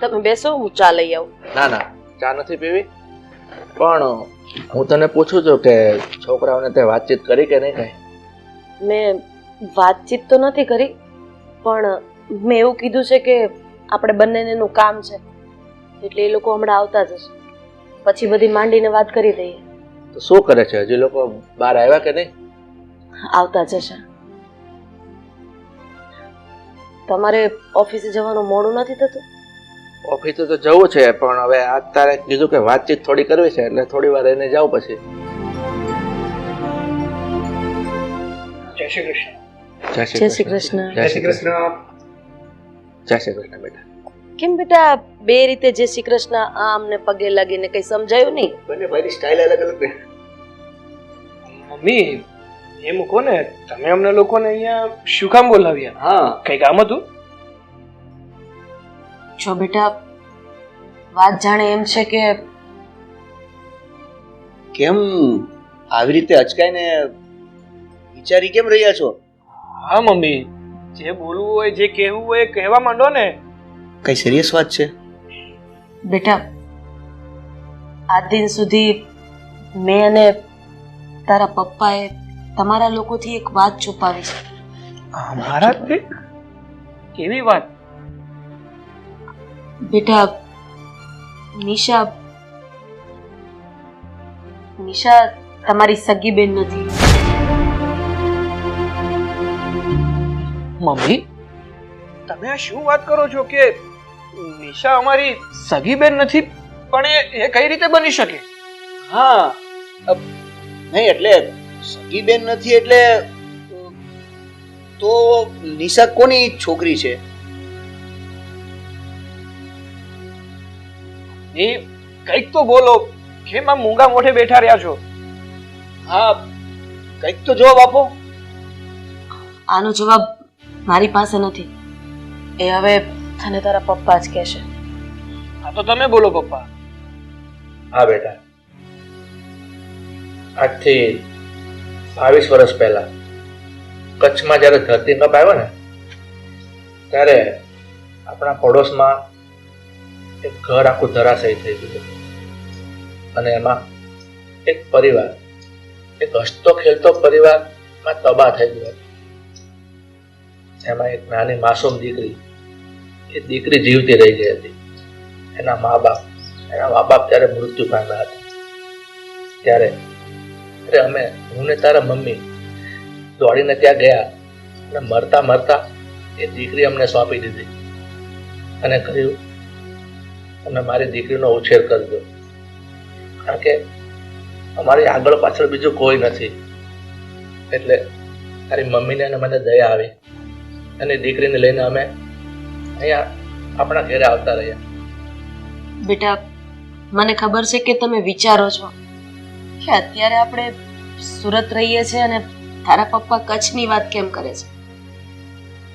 તમે બેસો, હું ચા લઈ આવું. ના ના, ચા નથી પીવી. પણ હું તને પૂછું છું કે છોકરાઓને તે વાતચીત કરી કે નહીં કઈ? મેં વાતચીત તો નથી કરી, પણ મેં એવું કીધું છે કે આપણે બંનેને એનું કામ છે, એટલે એ લોકો હમણાં આવતા જ હશે. પછી બધી માંડીને વાત કરી દઈએ. તો શું કરે છે? હજી લોકો બહાર આવ્યા કે નહીં? આવતા જ હશે. તમારે ઓફિસે જવાનું મોડું નથી થતું? ઓફિસે તો જવું છે, પણ હવે આજ તારે કીધું કે વાતચીત થોડી કરવી છે, એટલે થોડી વાર રહીને જાઉં પછી. જય શ્રી કૃષ્ણ. જય શ્રી કૃષ્ણ. જય શ્રી કૃષ્ણ. જય શ્રી કૃષ્ણ બેટા. કેમ બેટા બે રીતે જય શ્રી કૃષ્ણ આમ ને પગે લાગીને કઈ સમજાયું નહીં? બંને ભાઈની સ્ટાઇલ અલગ અલગ ને. મમ્મી એ મૂકો ને, તમે અમને લોકોને અહીંયા શું કામ બોલાવ્યા? હા, કઈ કામ હતું? જો બેટા, વાત જાણે એમ છે કે કેમ આવી રીતે અચકાઈને વિચારી કેમ રહ્યા છો? હા મમ્મી, જે બોલવું હોય, જે કહેવું હોય એ કહેવા માંડો ને. કઈ સિરિયસ વાત છે? બેટા, આજ દિન સુધી મેં અને તારા પપ્પાએ તમારા લોકોથી એક વાત છુપાવી છે. મારાથી? કેવી વાત? બેટા, નિશા તમારી સગી બેન નથી. મમ્મી તમે આ શું વાત કરો છો કે નિશા અમારી સગી બેન નથી? પણ એ કઈ રીતે બની શકે? હા, નહીં એટલે સગી બેન નથી એટલે તો નિશા કોની છોકરી છે? એ કઈક તો બોલો, કેમ આમ મૂંગા મોઢે બેઠા રહ્યા છો? હા, કઈક તો જવાબ આપો. આનો જવાબ મારી પાસે નથી, એ હવે તને તારા પપ્પા જ કહેશે. હા તો તમે બોલો પપ્પા. હા બેટા, આજથી 22 વર્ષ પહેલા કચ્છમાં જ્યારે ધરતીકંપ આવ્યો ને, ત્યારે આપણા પડોશમાં એક ઘર આખું ધરાશયી થઈ ગયું, અને એમાં એક પરિવાર, એક હસતો ખેલતો પરિવારમાં તબાહ થઈ ગયો. એમાં એક નાની માસૂમ દીકરી, એ દીકરી જીવતી રહી ગઈ હતી. એના મા બાપ ત્યારે મૃત્યુ પામ્યા હતા. ત્યારે હું ને તારા મમ્મી દોડીને ત્યાં ગયા અને મરતા મરતા એ દીકરી અમને સોંપી દીધી અને કહ્યું તમે મારી દીકરીનો ઉછેર કરજો, કારણ કે અમારી આગળ પાછળ બીજું કોઈ નથી. એટલે તારી મમ્મીને અને મને દયા આવી અને દીકરીને લઈને અમે અહીંયા આપણા ઘરે આવતા રહ્યા. બેટા, મને ખબર છે કે તમે વિચારો છો કે અત્યારે આપણે સુરત રહીએ છીએ અને તારા પપ્પા કચ્છની વાત કેમ કરે છે.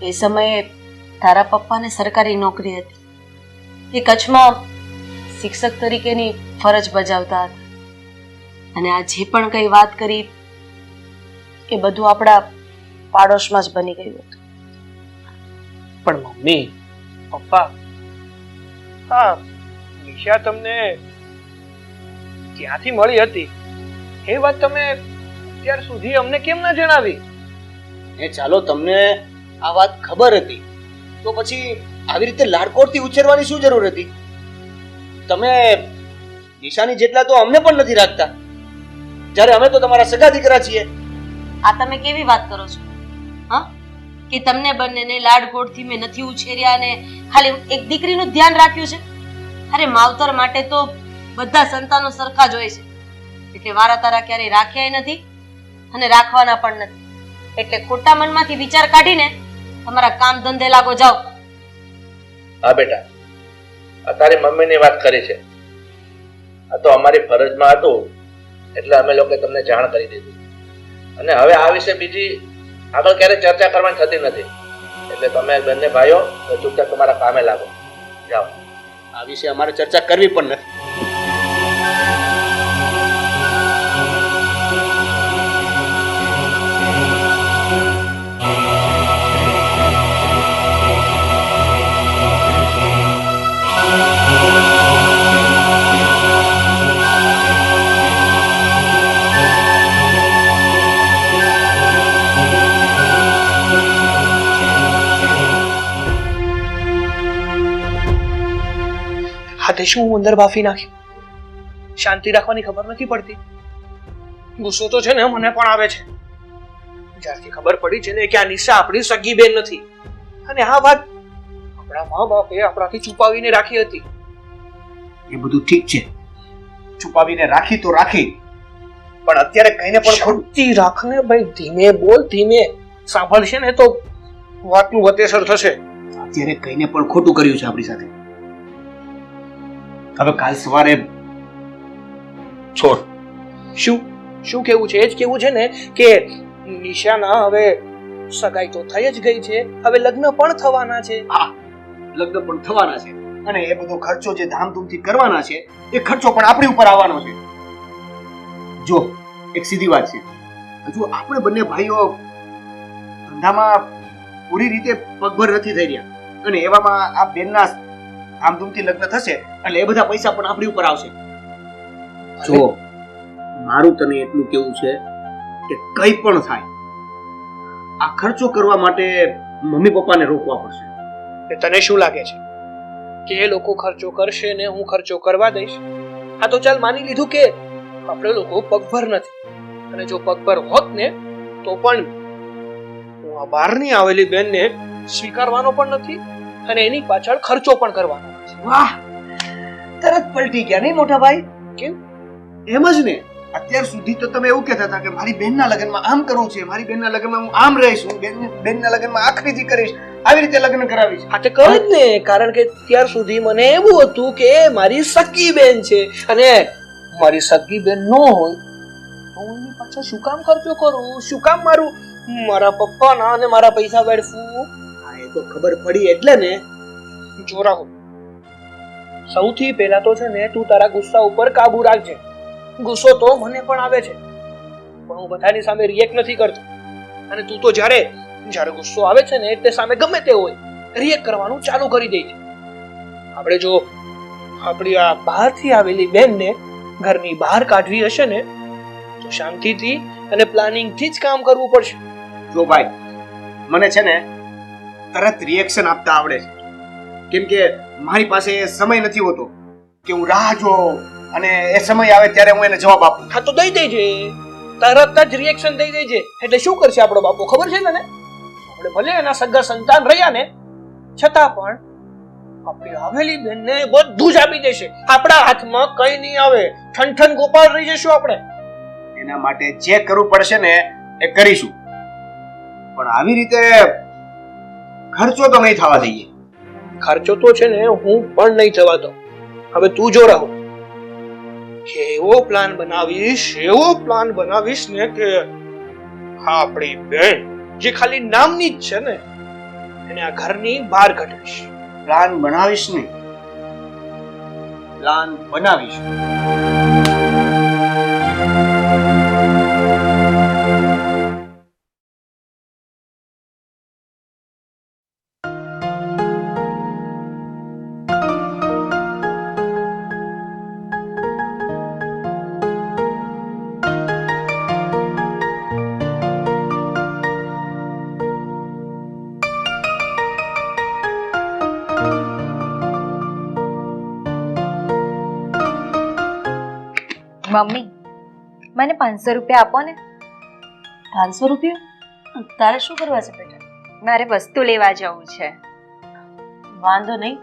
એ સમયે તારા પપ્પાને સરકારી નોકરી હતી, એ કચ્છમાં શિક્ષક તરીકેની ફરજ બજાવતા હતા, અને આ જે પણ કઈ વાત કરી એ બધું આપણા પાડોશમાં જ બની ગયું હતું. પણ મમ્મી પપ્પા, હા નિશા તમને ક્યાંથી મળી હતી એ વાત તમે અત્યાર સુધી અમને કેમ ના જણાવી? એ ચાલો તમને આ વાત ખબર હતી તો પછી આવી રીતે લાડકોડથી ઉછેરવાની શું જરૂર હતી? તમે નિશાની જેટલા તો અમને પણ નથી રાખતા, જ્યારે અમે તો તમારા સગા દીકરા છીએ. આ તમે કેવી વાત કરો છો? હા, કે તમને બંનેને લાડકોડથી મેં નથી ઉછેર્યા અને ખાલી એક દીકરીનું ધ્યાન રાખ્યું છે? અરે માવતર માટે તો બધા સંતાનો સરખા જ હોય છે, એટલે વારા તારા ક્યારેય રાખ્યા નથી અને રાખવાના પણ નથી. એટલે ખોટા મનમાંથી વિચાર કાઢીને તમારા કામ ધંધે લાગો, જાઓ. હા બેટા, આ તારી મમ્મીની વાત કરી છે, આ તો અમારી ફરજમાં હતું એટલે અમે લોકોએ તમને જાણ કરી દીધી, અને હવે આ વિશે બીજી આગળ ક્યારે ચર્ચા કરવાની થતી નથી. એટલે તમે બંને ભાઈઓ ચૂપચાપ તમારા કામે લાગો, જાઓ. આ વિશે અમારે ચર્ચા કરવી પણ નથી. હાથે શું અંદર બાફી નાખ્યું? શાંતિ રાખવાની ખબર નથી પડતી. ગુસ્સો તો છે ને મને પણ આવે છે. જ્યારથી ખબર પડી છે ને કે આ નિશા આપણી સગી બેન નથી અને આ વાત આપણા મા બાપે આપણાથી છુપાવીને રાખી હતી. એ બધું ઠીક છે, છુપાવીને રાખી તો રાખી, પણ અત્યારે કહીને પણ ખોટું. શાંતિ રાખને ભાઈ, ધીમે બોલ, ધીમે સાંભળશે ને તો વાતનું વતેસર થશે. અત્યારે કહીને પણ ખોટું કર્યું છે આપણી સાથે. હવે કાલ સવારે છોડ. શું શું કેવું છે? એ જ કેવું છે ને કે નિશાના હવે સગાઈ તો થઈ જ ગઈ છે, હવે લગ્ન પણ થવાના છે. હા, લગ્ન પણ થવાના છે અને એ બધો ખર્ચો જે ધામધૂમથી કરવાના છે એ ખર્ચો પણ આપણી ઉપર આવવાનો છે. જો એક સીધી વાત છે, હજુ આપણે બંને ભાઈઓ ધંધામાં પૂરી રીતે પગભર નથી થઈ રહ્યા અને એવામાં આ બેનના ધામધૂમથી લગ્ન થશે એટલે એ બધા પૈસા પણ આપણી ઉપર આવશે. જો મારું તને એટલું કેવું છે કે કંઈ પણ થાય આ ખર્ચો કરવા માટે મમ્મી પપ્પાને રોકવા પડશે. તને શું લાગે છે કે એ લોકો ખર્ચો કરશે ને હું ખર્ચો કરવા દઈશ? હા તો ચાલ માની લીધું કે આપણે લોકો પગભર નથી, અને જો પગભર હોત ને તો પણ હું આ બહારની આવેલી બેનને સ્વીકારવાનો પણ નથી અને એની પાછળ ખર્ચો પણ કરવાનો નથી. વાહ, તરત પલટી ગયા નહીં મોટા ભાઈ? કેમ? એમ જ ને, અત્યાર સુધી તો તમે એવું કહેતા હતા કે મારી બેનના લગ્નમાં આમ કરવું છે, મારી બેનના લગ્નમાં હું આમ રહીશ, હું બેનના લગ્નમાં આખરીથી કરીશ, આવી રીતે લગ્ન કરાવીશ. હા તે કરે જ ને, કારણ કે ત્યાર સુધી મને એવું હતું કે મારી સગી બેન છે અને મારી સગી બેન ન હોય તો હું એની પાછળ શું કામ ખર્ચો કરું? શું કામ મારા પપ્પાના અને મારા પૈસા વેડફું? હા, એ તો ખબર પડી એટલે ને. જો રાહુલ, સૌથી પહેલા તો છે ને તું તારા ગુસ્સા ઉપર કાબુ રાખજે. ગુસ્સો તો મને પણ આવે છે, પણ હું બધાની સામે રિએક્ટ નથી કરતો. અને તું તો જ્યારે ગુસ્સો આવે છે ને એટલે સામે ગમે તે હોય રિએક્ટ કરવાનું ચાલુ કરી દે છે. આપણે જો આપણી આ બહારથી આવેલી બેનને ઘરની બહાર કાઢવી હશે ને તો શાંતિથી અને પ્લાનિંગથી જ કામ કરવું પડશે. જો ભાઈ, મને છે ને તરત રિએક્શન આપતા આવડે છે, કેમ કે મારી પાસે સમય નથી હોતો કે હું રાહ જોઉં અને એ સમય આવે ત્યારે હું એને જવાબ આપું. હા તો દઈ દેજે, તરત જ રિએક્શન દઈ દેજે. એટલે શું કરશે આપણો બાપો ખબર છે ને? આપણે ભલે એના સગા સંતાન રહ્યા ને છતાં પણ આપણી આવેલી બેનને બધું જ આપી દેશે. આપણા હાથમાં કઈ નહીં આવે, ઠનઠન ગોપાળ રહી જશું આપણે. એના માટે જે કરવું પડશે ને એ કરીશું, પણ આવી રીતે ખર્ચો તો નહીં થવા દઈએ. ખર્ચો તો છે ને હું પણ નહીં થવા દઉં. હવે તું જો રહો, એવો પ્લાન બનાવીશ ને કે આપણી બેન જે ખાલી નામની જ છે ને એને આ ઘરની બહાર કાઢીશ. પ્લાન બનાવીશ નહીં, પ્લાન બનાવીશ. મમ્મી, મને 500 રૂપિયા આપો ને. 500 રૂપિયા? તારે શું કરવા છે બેટા? મારે વસ્તુ લેવા જવું છે. વાંધો નહીં,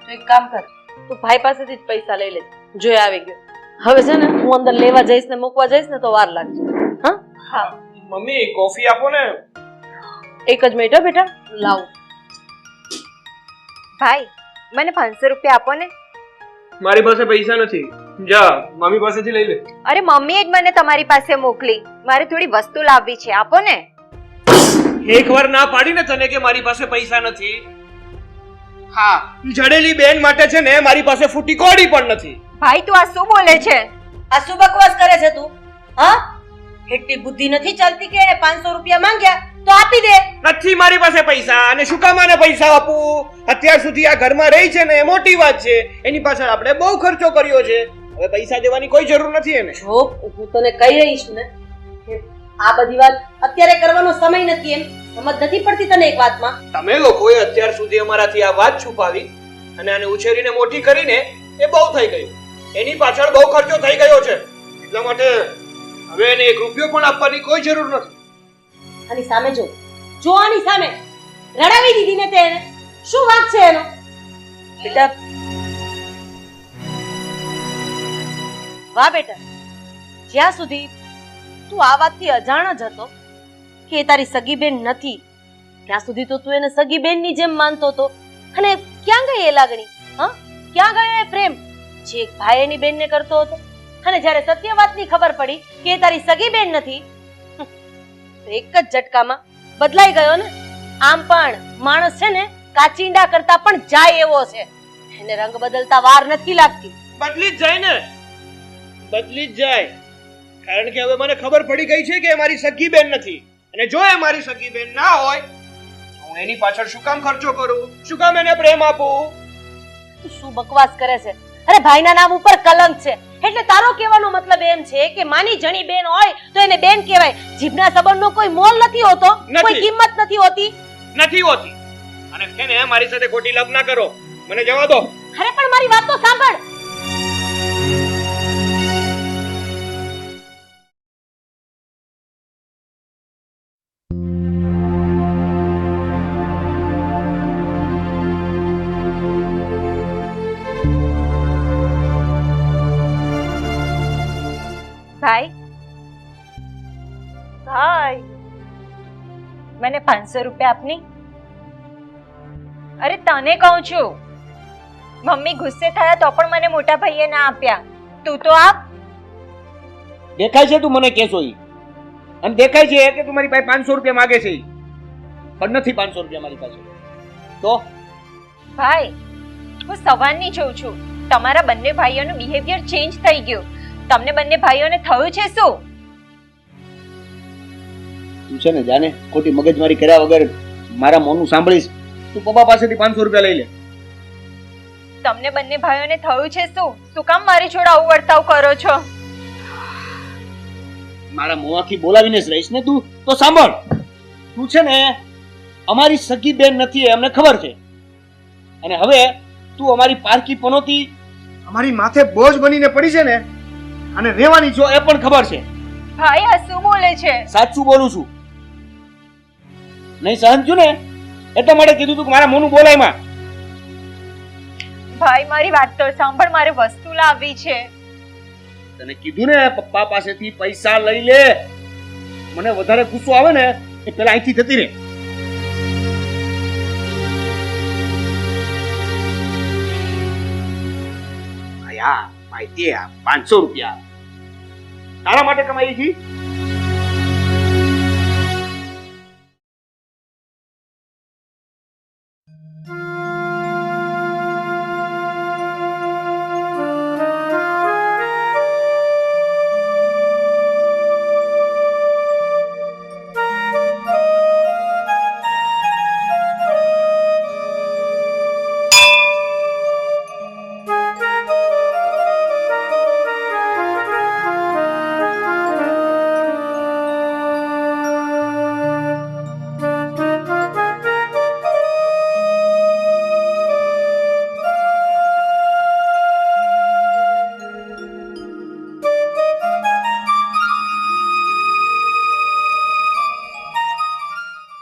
તો એક કામ કર, તું ભાઈ પાસેથી જ પૈસા લઈ લે. જોઈ આવી ગયો. હવે છે ને હું અંદર લેવા જઈશ ને મૂકવા જઈશ ને તો વાર લાગશે. હા હા મમ્મી, કોફી આપો ને. એક જ મિનિટ હો બેટા, લાવું. ભાઈ, મને 500 રૂપિયા આપો ને. મારી પાસે પૈસા નથી, જા મમ્મી પાસેથી લઈ લે. અરે મમ્મીએ જ મને તમારી પાસે મોકલી, મારે થોડી વસ્તુ લાવવી છે, આપો ને. એકવાર ના પાડી ને તને કે મારી પાસે પૈસા નથી. હા, જડેલી બેન માટે છે ને મારી પાસે ફૂટી કોડી પણ નથી. ભાઈ તું આ શું બોલે છે? આ શું બકવાસ કરે છે તું? હા, એટલી બુદ્ધિ નથી ચાલતી કે 500 રૂપિયા માંગ્યા તો આપી દે. નથી મારી પાસે પૈસા, અને શું કામ આને પૈસા આપું? અત્યાર સુધી આ ઘરમાં રહી છે ને એ મોટી વાત છે, એની પાછળ આપણે બહુ ખર્ચો કર્યો છે. હવે પૈસા દેવાની કોઈ જરૂર નથી એને. જો હું તને કહી રહી છું ને કે આ બધી વાત અત્યારે કરવાનો સમય નથી. એમ સમજ નથી પડતી તને એક વાતમાં? તમે લોકોએ અત્યાર સુધી અમારાથી આ વાત છુપાવી અને આને ઉછેરીને મોટી કરીને એ બહુ થઈ ગયું. એની પાછળ બહુ ખર્ચો થઈ ગયો છે. એટલા માટે હવે એને 1 રૂપિયો પણ આપવાની કોઈ જરૂર નથી. આની સામે જો આની સામે રડાવી દીધી ને તે એને. શું વાંક છે એનો? બેટા વાહ બેટા, જ્યાં સુધી તું આ વાતથી અજાણ જ હતો કે એ તારી સગી બેન નથી, ત્યાં સુધી તો તું એને સગી બેનની જેમ માનતો હતો. અને ક્યાં ગઈ એ લાગણી? હા, ક્યાં ગયો એ પ્રેમ જે એક ભાઈ એની બેનને કરતો હતો? અને જ્યારે સત્ય વાતની ખબર પડી કે એ તારી સગી બેન નથી, તો એક જ ઝટકામાં બદલાઈ ગયો ને. આમ પણ માણસ છે ને કાચિંડા કરતા પણ જાય એવો છે. એને રંગ બદલતા વાર નથી લાગતી. બદલી જ જાય ને, બદલી જ જાય. કારણ કે હવે મને ખબર પડી ગઈ છે કે એ મારી સગી બેન નથી. અને જો એ મારી સગી બેન ના હોય તો હું એની પાછળ શું કામ ખર્ચો કરું? શું કામ એને પ્રેમ આપું? તું શું બકવાસ કરે છે? અરે ભાઈના નામ ઉપર કલંક છે. એટલે તારો કહેવાનો મતલબ એમ છે કે માની જણી બેન હોય તો એને બેન કહેવાય. જીભના સંબંધનો કોઈ મોલ નથી હોતો, કોઈ કિંમત નથી હોતી. નથી હોતી. અને છે ને મારી સાથે ખોટી લપ ના કરો. મને જવા દો. અરે પણ મારી વાત તો સાંભળ. ભાઈ ભાઈ મને 500 રૂપિયા આપની. અરે તને કહું છું, મમ્મી ગુસ્સે થયા તો પણ મને મોટા ભાઈએ ના આપ્યા. તું તો આપ. દેખાય છે તું મને કેસો ઈ, અને દેખાય છે કે તું મારી પાસે 500 રૂપિયા માંગે છે ઈ. પણ નથી 500 રૂપિયા મારી પાસે. તો ભાઈ હું સવારની જોઉં છું તમારા બંને ભાઈઓનું બિહેવિયર ચેન્જ થઈ ગયું. તમને બંને ભાઈઓને થયું છે શું? તું છે ને જાને ખોટી મગજમારી કર્યા વગર મારા મોનું સાંભળીશ. તું પપ્પા પાસેથી 500 રૂપિયા લઈ લે. તમને બંને ભાઈઓને થયું છે શું? શું કામ મારી જોડે આવું વર્તાવ કરો છો? મારા મોંથી બોલાવીને જ રહીશ ને તું. તો સાંભળ, તું છે ને અમારી સગી બેન નથી એ અમને ખબર છે. અને હવે તું અમારી પારકી પનોતી અમારી માથે બોજ બનીને પડી છે ને, અને રહેવાની છો એ પણ ખબર છે. ભાઈ આ શું બોલે છે? સાચું બોલું છું. નહીં સહન છું ને એટલે માટે કીધું તું કે મારા મોનું બોલાય માં. ભાઈ મારી વાત તો સાંભળ, મારે વસ્તુ લાવવી છે. તને કીધું ને પપ્પા પાસેથી પૈસા લઈ લે. મને વધારે ગુસ્સો આવે ને એ પેલા અહીંથી જતી રહે. આયા ભાઈ દે આ 500 રૂપિયા તારા માટે કમાઈ છે.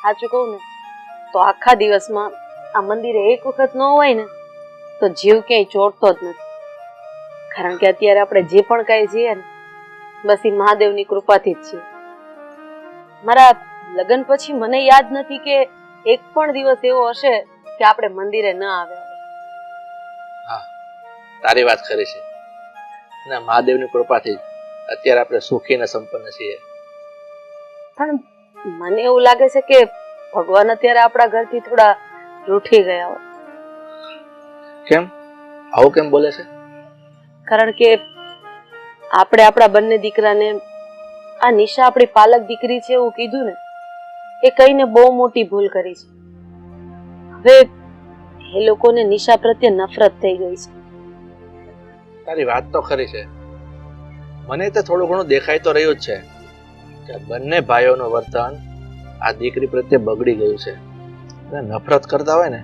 સાચું કહું ને તો આખા દિવસમાં આ મંદિરે એક વખત ન હોય ને તો જીવ ક્યાંય ચોટતો જ નથી. કારણ કે અત્યારે આપણે જે પણ કાંઈ છીએ ને બસ એ મહાદેવની કૃપાથી જ છીએ. મારા લગ્ન પછી મને યાદ નથી કે એક પણ દિવસ એવો હશે કે આપણે મંદિરે ન આવ્યા. હા, તારી વાત ખરી છે. ના, મહાદેવની કૃપાથી અત્યારે આપણે સુખી અને સંપન્ન છીએ. પણ મને એવું લાગે છે કે ભગવાન અત્યારે આપણા ઘરથી થોડા રૂઠી ગયા હોય. કેમ આવું કેમ બોલે છે? કારણ કે આપણે આપણા બંને દીકરાને આ નિશા આપણી પાલક દીકરી છે એવું કીધું ને, એ કહીને બહુ મોટી ભૂલ કરી છે. હવે એ લોકોને નિશા પ્રત્યે નફરત થઈ ગઈ છે. તારી વાત તો ખરી છે. મને તો થોડું ઘણું દેખાય તો રહ્યું જ છે કે બંને ભાઈઓનું વર્તન આ દીકરી પ્રત્યે બગડી ગયું છે અને નફરત કરતા હોય ને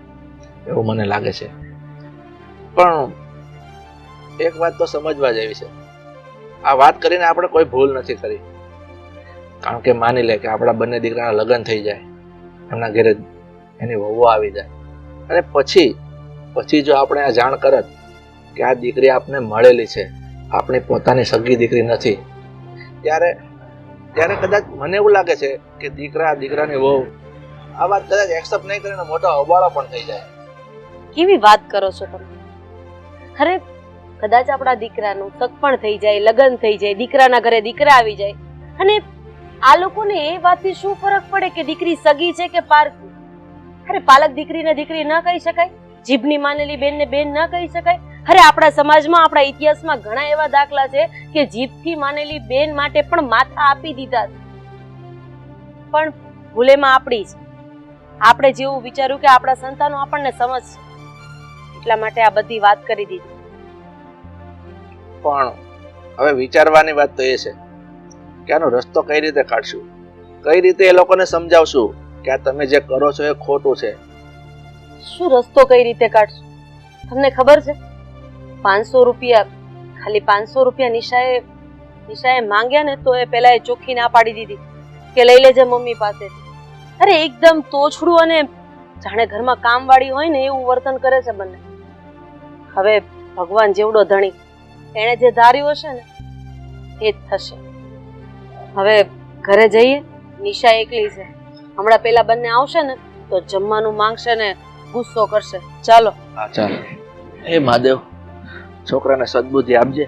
એવું મને લાગે છે. પણ એક વાત તો સમજવા જેવી છે. આ વાત કરીને આપણે કોઈ ભૂલ નથી કરી. કારણ કે માની લે કે આપણા બંને દીકરાના લગ્ન થઈ જાય, એમના ઘરે એની વહુ આવી જાય, અને પછી જો આપણે આ જાણ કરત કે આ દીકરી આપને મળેલી છે, આપણી પોતાની સગી દીકરી નથી, ત્યારે કદાચ મને એવું લાગે છે કે દીકરાની વહુ આ વાત કદાચ એક્સેપ્ટ નહીં કરીને મોટો હોબાળો પણ થઈ જાય. કેવી વાત કરો છો તમે? અરે કદાચ આપણા દીકરાનું સગપણ થઈ જાય, લગ્ન થઈ જાય, દીકરાના ઘરે દીકરા આવી જાય, અને આ લોકોને એ વાતથી શું ફરક પડે કે દીકરી સગી છે કે પારકી? અરે પાલક દીકરીને દીકરી ન કહી શકાય? જીભની માનેલી બેનને બેન ન કહી શકાય? અરે આપણા સમાજમાં, આપણા ઇતિહાસમાં ઘણા એવા દાખલા છે કે જીભથી માનેલી બેન માટે પણ માથા આપી દીધા છે. પણ ભૂલેમાં આપણી છે. આપણે જેવું વિચાર્યું કે આપણા સંતાનો આપણને સમજશે, એટલા માટે આ બધી વાત કરી દીધી. પણ હવે વિચારવાની વાત તો એ છે કે આનો રસ્તો કઈ રીતે કાઢશું, કઈ રીતે એ લોકોને સમજાવશું કે આ તમે જે કરો છો એ ખોટું છે. શું રસ્તો કઈ રીતે કાઢશું? તમને ખબર છે, 500 રૂપિયા, ખાલી 500 રૂપિયા નિશાએ માંગ્યા ને તો એ પેલા એ ચોખ્ખી ના પાડી દીધી કે લઈ લેજે મમ્મી પાસેથી. અરે એકદમ તોછડું અને જાણે ઘરમાં કામવાળી હોય ને એવું વર્તન કરે છે બંને. હવે ભગવાન જેવડો ધણી, એણે જે ધાર્યું હશે ને એ જ થશે. હવે ઘરે જઈએ, નિશા એકલી છે, હમણાં પેલા બંને આવશે ને તો જમવાનું માંગશે ને ગુસ્સો કરશે. ચાલો. હા ચાલ. હે મહાદેવ, છોકરાને સદબુદ્ધિ આપજે.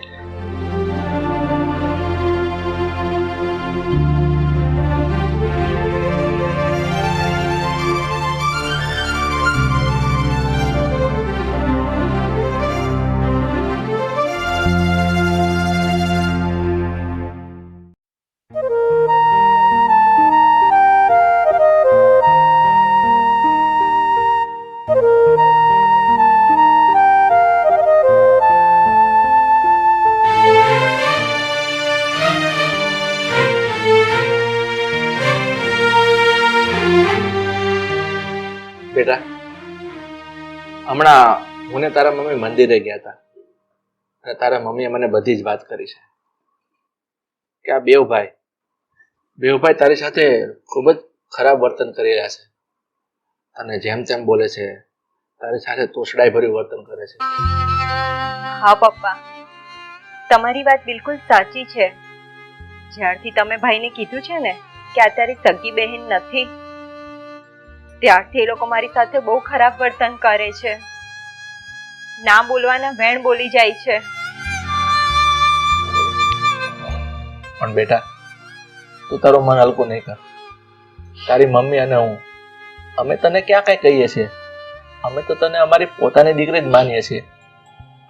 બેટા, હમણાં હું ને તારા મમ્મી મંદિરે ગયા હતા અને તારા મમ્મીએ મને બધી જ વાત કરી છે કે આ બેવભાઈ તારી સાથે ખૂબ જ ખરાબ વર્તન કરી રહ્યા છે, અને જેમ તેમ બોલે છે, તારી સાથે તોછડાઈ ભર્યું વર્તન કરે છે. હા પપ્પા, તમારી વાત બિલકુલ સાચી છે. જ્યારથી તમે ભાઈને કીધું છે ને કે આ તારી સગી બહેન નથી, ત્યારથી એ લોકો મારી સાથે બહુ ખરાબ વર્તન કરે છે. ના બોલવાના વેણ બોલી જાય છે. પણ બેટા, તું તારું મન હલકું નહીં કર. તારી મમ્મી અને હું, અમે તને ક્યાં કઈ કહીએ છીએ? અમે તો તને અમારી પોતાની દીકરી જ માનીએ છીએ.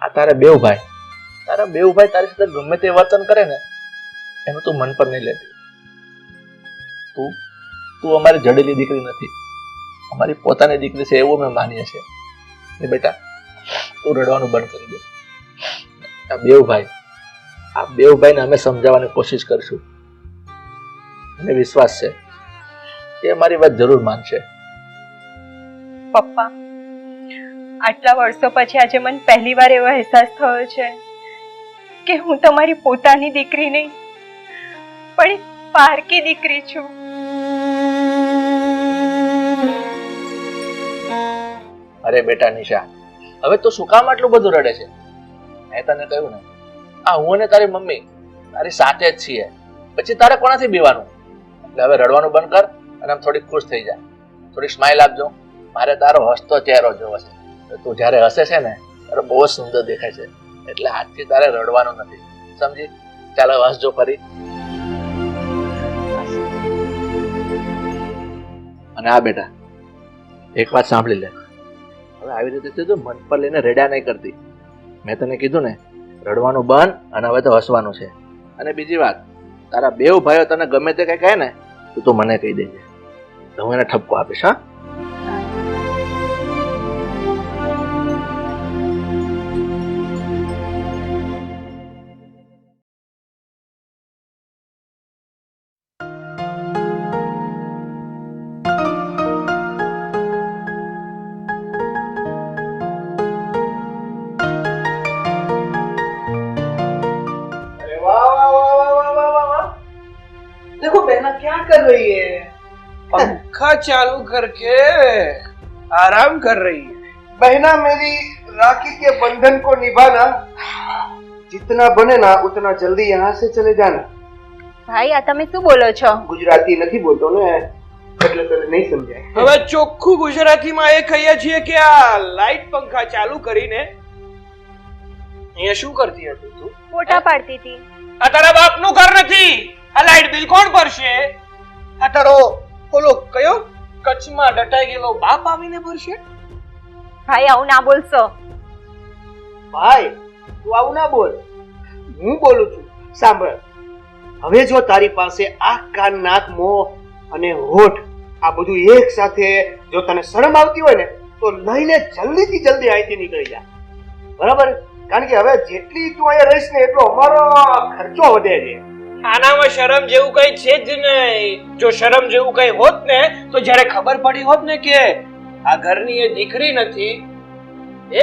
આ તારા બેવભાઈ તારી સાથે ગમે તે વર્તન કરે ને એનું તું મન પર નહીં લેતી. તું અમારી જડેલી દીકરી નથી, અમારી પોતાની દીકરી છે એવું અમે માનીએ છીએ. એ બેટા, તું રડવાનું બંધ કરી દે. આ બેવભાઈને અમે સમજાવવાની કોશિશ કરીશું. મને વિશ્વાસ છે કે અમારી વાત જરૂર માનશે. પપ્પા, આટલા વર્ષો પછી આજે મને પહેલી વાર એવો અહેસાસ થયો છે કે હું તમારી પોતાની દીકરી નહીં પણ એક પારકી દીકરી છું. અરે બેટા નિશા, હવે તું શું કામ આટલું બધું રડે છે? મેં તને કહ્યું ને, આ હું અને તારી મમ્મી તારી સાથે જ છીએ, પછી તારે કોનાથી બીવાનું? એટલે હવે રડવાનું બંધ કર અને આમ થોડી ખુશ થઈ જા, થોડી સ્માઈલ આપજો. મારે તારો હસતો ચહેરો જોવો છે. તું જ્યારે હસે છે ને તારો બહુ સુંદર દેખાય છે, એટલે આજથી તારે રડવાનું નથી, સમજી? ચાલો હસજો ફરી. અને આ બેટા, એક વાત સાંભળી લે, હવે આવી રીતે તું મન પર લઈને રેડા નહીં કરતી. મેં તને કીધું ને, રડવાનું બંધ અને હવે તો હસવાનું છે. અને બીજી વાત, તારા બેવ ભાઈઓ તને ગમે તે કઈ કહે ને તું મને કહી દેજે, તો હું એને ઠપકો આપીશ. હા, कर रही है? पंखा चालू करके आराम कर रही है। बहना मेरी, राखी के बंधन को निभाना, जितना बने ना उतना जल्दी यहाँ से चले जाना। ભાઈ આ તમે શું બોલો છો? ગુજરાતી નથી બોલતો ને એટલે તને નહીં સમજાય. હવે ચોખ્ખું ગુજરાતીમાં એ કહીએ છીએ કે આ લાઈટ પંખા ચાલુ કરીને અહીંયા શું કરતી હતી તું? ફોટા પાડતી હતી. આ તારા બાપનું ઘર નથી. આ લાઈટ બિલ કોણ ભરશે? આ તારો ઓલો કયો કચ્છમાં ડટાઈ ગયેલો બાપ આવીને ભરશે? ભાઈ આવું ના બોલશો. ભાઈ તું આવું ના બોલ, હું બોલું છું. સાંભળ, હવે જો તારી પાસે આ કાન, નાક, મોં અને હોઠ આ બધું એક સાથે જો તને શરમ આવતી હોય ને તો લઈને જલ્દીથી જલ્દી અહીંથી નીકળી જા, બરાબર? કારણ કે હવે જેટલી તું અહીંયા રહીશ ને એટલો અમારો ખર્ચો વધે છે. આનામાં શરમ જેવું કઈ છે જ નહીં. જો શરમ જેવું કઈ હોત ને તો જ્યારે ખબર પડી હોત ને કે આ ઘરની એ દીકરી નથી,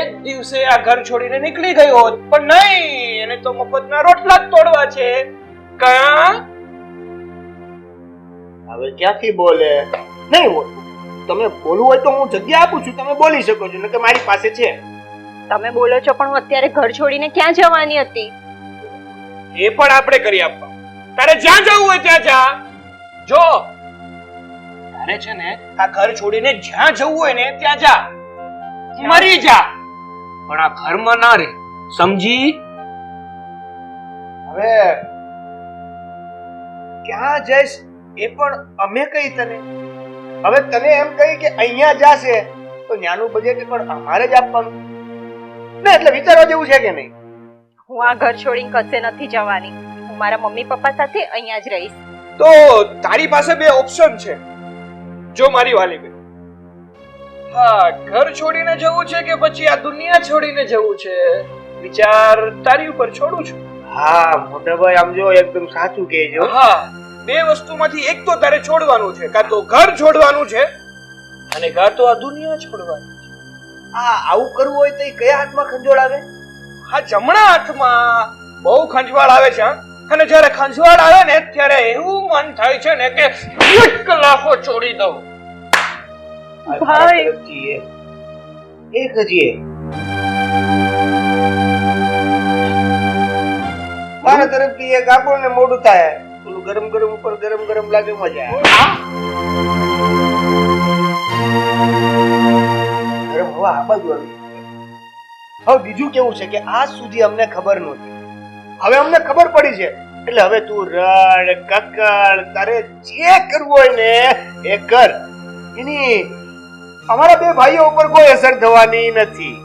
એક દિવસે આ ઘર છોડીને નીકળી ગઈ હોત. પણ નહીં, એને તો મફતના રોટલા જ તોડવા છે. કયા હવે ક્યાંથી બોલે? નહીં બોલ. તમે બોલવું હોય તો હું જગ્યા આપું છું, તમે બોલી શકો છો, કે મારી પાસે છે. તમે બોલો છો પણ હું અત્યારે ઘર છોડીને ક્યાં જવાની હતી? એ પણ આપણે કરી આપવા. તારે જ્યાં જવું હોય ત્યાં જા. જો તારે છે ને આ ઘર છોડીને જ્યાં જવું હોય ને ત્યાં જા, મરી જા, પણ આ ઘરમાં ના રહે. સમજી? હવે ક્યાં જઈશ એ પણ અમે કહી તને. હવે તને એમ કહી કે અહીંયા જાશે તો ન્યાનું બજેટ પણ અમારે જ આપવાનું ને, એટલે વિચારવા જેવું છે કે નહીં? હું આ ઘર છોડીને કશે નથી જવાની. હું મારા મમ્મી પપ્પા સાથે અહીંયા જ રહીશ. તો તારી પાસે બે ઓપ્શન છે. જો મારી વાલી બેન, હા, ઘર છોડીને જવું છે કે પછી આ દુનિયા છોડીને જવું છે, વિચાર તારી ઉપર છોડું છું. હા મોટા ભાઈ, આમ જો એકદમ સાચું કહેજો. હા, બે વસ્તુમાંથી એક તો તારે છોડવાનું છે. કાં તો ઘર છોડવાનું છે અને કાં તો આ દુનિયા છોડવાની. આવું કરવું હોય તો એ કયા હાથમાં ખંજોળ આવે? હા, જમણા હાથમાં બહુ ખંજવાળ આવે છે. અને જ્યારે ખંજવાળ આવે ને ત્યારે એવું મન થાય છે ને કે એક લાફો છોડી દઉં. ભાઈ. એક હજી મારા તરફથી એક આપો ને મોડું થાય. પેલું ગરમ ગરમ ઉપર ગરમ ગરમ લાગે, મજા આવે. ગરમ હવા આ બાજુ આવી. હવે બીજું કેવું છે કે આજ સુધી અમને ખબર નહોતી, હવે અમને ખબર પડી છે. એટલે હવે તું રડ કકડ તારે જે કરવું હોય ને એ કર. એની અમારા બે ભાઈઓ ઉપર કોઈ અસર થવાની નથી.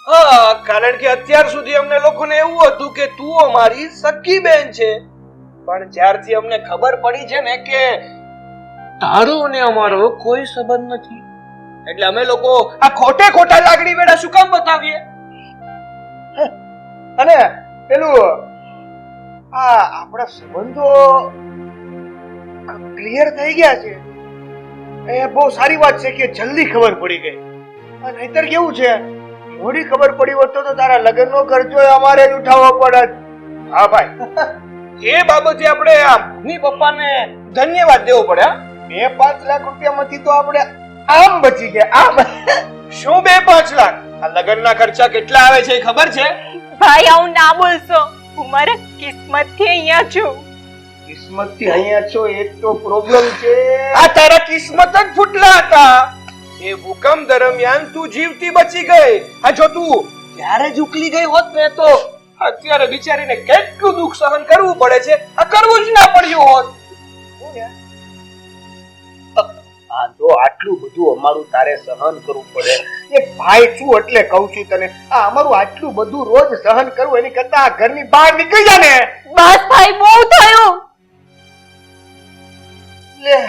હા, કારણ કે અત્યાર સુધી અમને લોકોને એવું હતું કે તું અમારી સગી બેન છે. પણ જ્યારથી અમને ખબર પડી છે ને કે તારો અને અમારો કોઈ સંબંધ નથી, એટલે અમે લોકો આ ખોટે ખોટા લાગણી વેડા શું કામ બતાવીએ? અને પેલું આપણા સંબંધો ક્લિયર થઈ ગયા છે એ બહુ સારી વાત છે કે જલ્દી ખબર પડી ગઈ. નહીતર કેવું છે, મોડી ખબર પડી હોત તો તારા લગ્નનો ખર્ચો અમારે જ ઉઠાવવો પડત. હા ભાઈ, એ બાબતે આપણે આ મમ્મી પપ્પાને ધન્યવાદ દેવો પડે. 2-5 લાખ રૂપિયામાંથી તો આપણે આમ બચી ગયા. આમ શું 2-5 લાખ? આ લગ્નના ખર્ચા કેટલા આવે છે એ ખબર છે? ભાઈ આવું ના બોલશો. હું મારા કિસ્મતથી અહીંયા છું. કિસ્મતથી અહીંયા છો એ તો પ્રોબ્લેમ છે. આ તારા કિસ્મત જ ફૂટલા હતા. એ ભૂકંપ દરમિયાન તું જીવતી બચી ગઈ. આ જો તું ત્યારે જ ઉકલી ગઈ હોત ને તો અત્યારે બિચારીને કેટલું દુઃખ સહન કરવું પડે છે. આ કરવું જ ના પડ્યું હોત. આ જો આટલું બધું અમારું તારે સહન કરવું પડે, એક ભાઈ છું એટલે કહું છું તને, આ અમારું આટલું બધું રોજ સહન કરવું એની કરતા આ ઘરની બહાર નીકળી જા ને. બસ ભાઈ, બહુ થયું. લે,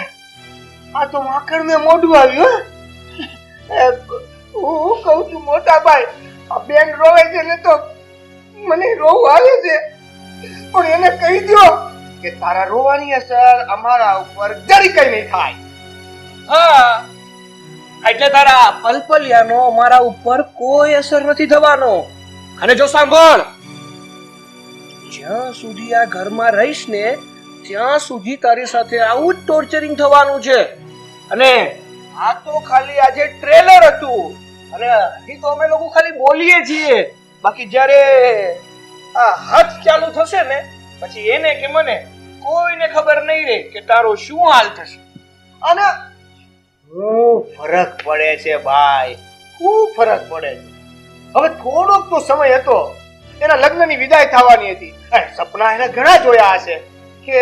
આ તો માખણ ને મોઢું આવ્યું. હું કહું છું મોટા ભાઈ, આ બેન રોવે છે ને તો મને રોવું આવે છે, પણ એને કહી દો કે તારા રોવાની અસર અમારા ઉપર જરી કઈ નહીં થાય. હા, એટલે તારા પલપલિયાનો અમારા ઉપર કોઈ અસર નથી થવાનો. અને જો સાંભળ, જ્યાં સુધી આ ઘરમાં રહીશ ને ત્યાં સુધી તારી સાથે આવું જ ટોર્ચરિંગ થવાનું છે. અને આ તો ખાલી આજે ટ્રેલર હતું અને હજી તો અમે લોકો ખાલી બોલીએ છીએ. બાકી જ્યારે આ હાથ ચાલુ થશે ને પછી એને કે મને કોઈને ખબર નહીં રહે કે તારો શું હાલ થશે. અને શું ફરક પડે છે ભાઈ, ખૂબ ફરક પડે છે. હવે થોડોક તો સમય હતો, એના લગ્નની વિદાય થવાની હતી. સપના એને ઘણા જોયા હશે કે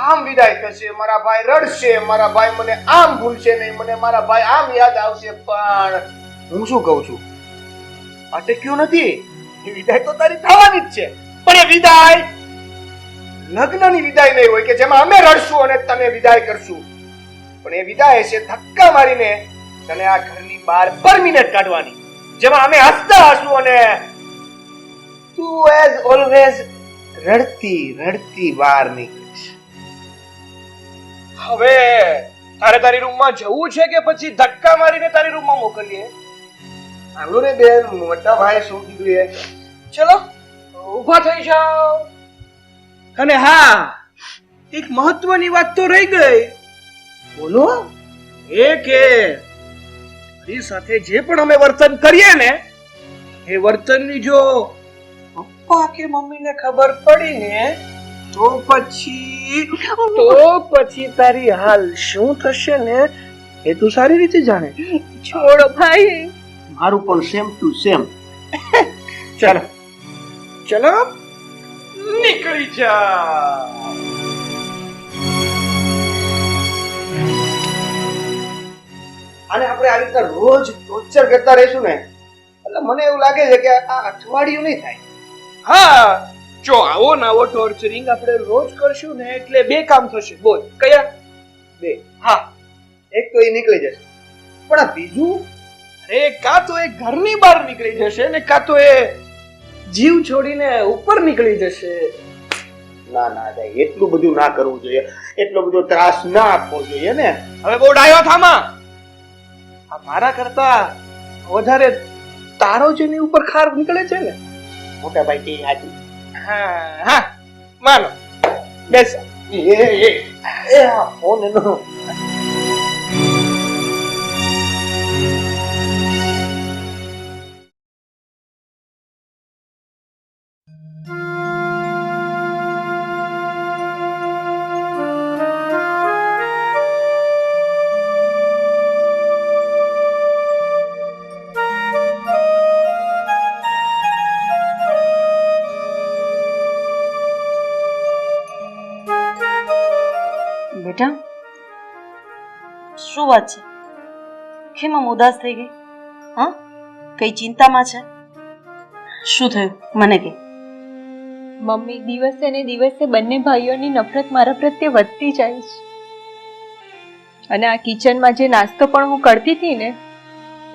આમ વિદાય થશે, મારા ભાઈ રડશે, મારા ભાઈ મને આમ ભૂલશે નહીં, મને મારા ભાઈ આમ યાદ આવશે. પણ હું શું કહું છું, અટક્યું નથી. એ વિદાય તો તારી થવાની જ છે, પણ એ વિદાય લગ્નની વિદાય નહીં હોય કે જેમાં અમે રડશું અને તને વિદાય કરશું. પણ એ વિદાય છે ધક્કા મારીને તને આ ઘરની બહાર પરમિનેન્ટ કાઢવાની, જેમાં અમે હસતા હસું અને તું એઝ ઓલવેઝ રડતી રડતી બહાર નીકળીશ. હવે તારે તારી રૂમમાં જવું છે કે પછી ધક્કા મારીને તારી રૂમમાં મોકલીએ? સાંભળો ને બેન, મોટા ભાઈ શું કીધું એ? ચલો ઊભા થઈ જાઓ. અને હા, એક મહત્વની વાત તો રહી ગઈ. બોલો. એ કે તારી સાથે જે પણ અમે વર્તન કરીએ ને એ વર્તનની જો પપ્પા કે મમ્મીને ખબર પડી ને તો પછી તારી હાલ શું થશે ને એ તું સારી રીતે જાણે. છોડો ભાઈ. મારું પણ સેમ ટુ સેમ. ચાલો ચલો નીકળી જા. અને આપણે આવી રીતે રોજ ટોર્ચર કરતા રહીશું ને એટલે મને એવું લાગે છે કે આ અઠવાડિયું નહીં થાય. હા, જો આવો નવો ટોર્ચરિંગ આપણે રોજ કરશું ને એટલે બે કામ થશે. બોલ કયા? બે. હા, એક તો એ નીકળી જશે, પણ આ બીજું અરે કાં તો એ ઘરની બહાર નીકળી જશે ને કાં તો એ જીવ છોડીને ઉપર નીકળી જશે. ના ના ભાઈ, એટલું બધું ના કરવું જોઈએ, એટલો બધો ત્રાસ ના આપવો જોઈએ ને. હવે બહુ ડાયો થામા. આ મારા કરતા વધારે તારો જેની ઉપર ખાર નીકળે છે ને. મોટા ભાઈ કે હાજી. હા હા, માનો બેસ. એ હા ફોન એનો. બેટા, શું વાત છે? કેમ આમ ઉદાસ થઈ ગઈ? હા, કઈ ચિંતામાં છે? શું થયું મને કે? મમ્મી, દિવસે ને દિવસે બંને ભાઈઓની નફરત મારા પ્રત્યે વધતી જાય છે. અને આ કિચનમાં જે નાસ્તો પણ હું કરતી હતી ને